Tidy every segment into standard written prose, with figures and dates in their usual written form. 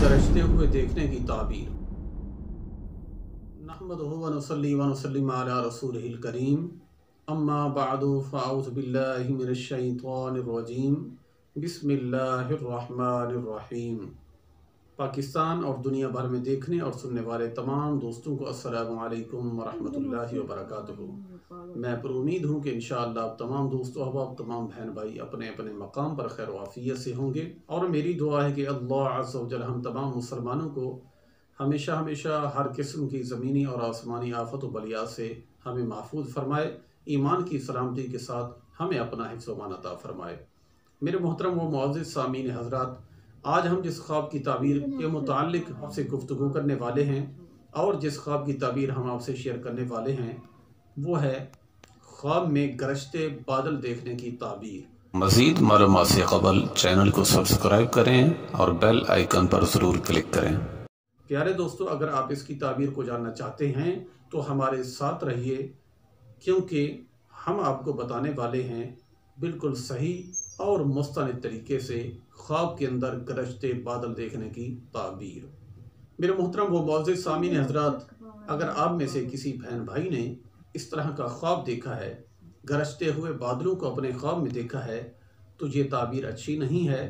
गरजते हुए देखने की ताबीर। नहमदुहु व नुसल्ली व नुसल्लिम अला रसूलिहिल करीम, अम्मा बअदु फ़अऊज़ु बिल्लाहि मिनश शैतानिर रजीम, बिस्मिल्लाहिर रहमानिर रहीम। पाकिस्तान और दुनिया भर में देखने और सुनने वाले तमाम दोस्तों को अस्सलामु अलैकुम व रहमतुल्लाहि व बरकातुहू। मैं पर उम्मीद हूँ कि इंशाअल्लाह तमाम दोस्तों अहबाब, तमाम बहन भाई अपने अपने मकाम पर खैर वाफियत से होंगे। और मेरी दुआ है कि अल्लाह अज़्ज़ व जल हम तमाम मुसलमानों को हमेशा हमेशा हर किस्म की ज़मीनी और आसमानी आफत व बलिया से हमें महफूज फरमाए, ईमान की सलामती के साथ हमें अपना हिफ्ज़ व अमान अता फरमाए। मेरे मोहतरम व मुअज़्ज़िज़ सामीन हज़रात, आज हम जिस ख्वाब की ताबीर के मुताल्लिक आपसे गुफ्तगू करने वाले हैं और जिस ख्वाब की ताबीर हम आपसे शेयर करने वाले हैं वो है ख्वाब में गरजते बादल देखने की ताबीर। मज़ीद मालूमात से क़बल चैनल को सब्सक्राइब करें और बेल आइकन पर ज़रूर क्लिक करें। प्यारे दोस्तों, अगर आप इसकी ताबीर को जानना चाहते हैं तो हमारे साथ रहिए, क्योंकि हम आपको बताने वाले हैं बिल्कुल सही और मुस्तनिद तरीके से ख्वाब के अंदर गरजते बादल देखने की ताबीर। मेरे मोहतरम व मुअज़्ज़िज़ सामीन हज़रात, अगर आप में से किसी बहन भाई ने इस तरह का ख्वाब देखा है, गरजते हुए बादलों को अपने ख्वाब में देखा है, तो ये ताबीर अच्छी नहीं है,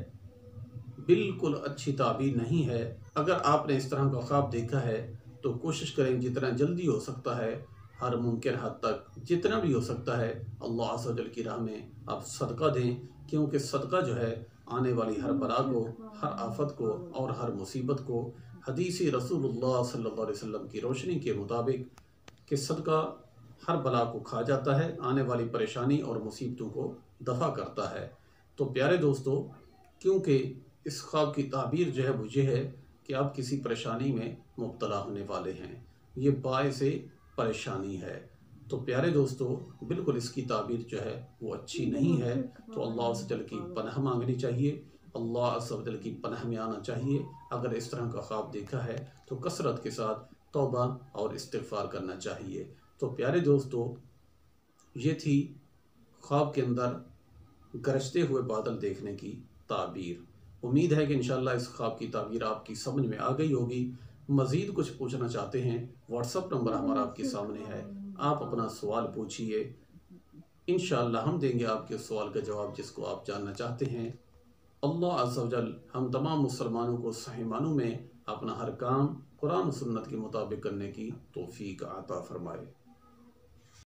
बिल्कुल अच्छी ताबीर नहीं है। अगर आपने इस तरह का ख्वाब देखा है तो कोशिश करें जितना जल्दी हो सकता है, हर मुमकिन हद तक जितना भी हो सकता है, अल्लाह अज़्ज़ व जल की राह में आप सदका दें, क्योंकि सदका जो है आने वाली हर बला को, हर आफत को और हर मुसीबत को हदीस रसूलुल्लाह सल्लल्लाहु अलैहि वसल्लम की रोशनी के मुताबिक कि सदका हर बला को खा जाता है, आने वाली परेशानी और मुसीबतों को दफ़ा करता है। तो प्यारे दोस्तों, क्योंकि इस ख्वाब की ताबीर जो है वो ये है कि आप किसी परेशानी में मुब्तला होने वाले हैं, ये बाइस परेशानी है। तो प्यारे दोस्तों, बिल्कुल इसकी ताबीर जो है वो अच्छी नहीं है। तो अल्लाह अज़्ज़ व जल की पनाह मांगनी चाहिए, अल्लाह अज़्ज़ व जल की पनाह में आना चाहिए। अगर इस तरह का ख्वाब देखा है तो कसरत के साथ तौबा और इस्तिग़फ़ार करना चाहिए। तो प्यारे दोस्तों, ये थी ख्वाब के अंदर गरजते हुए बादल देखने की ताबीर। उम्मीद है कि इंशाअल्लाह इस ख्वाब की ताबीर आपकी समझ में आ गई होगी। मज़ीद कुछ पूछना चाहते हैं, व्हाट्सअप नंबर हमारा आपके सामने है, आप अपना सवाल पूछिए, इंशाअल्लाह हम देंगे आपके सवाल का जवाब जिसको आप जानना चाहते हैं। अल्लाह अज़्ज़ व जल हम तमाम मुसलमानों को सही मानों में अपना हर काम कुरान और सुन्नत के मुताबिक करने की तौफीक अता फरमाए।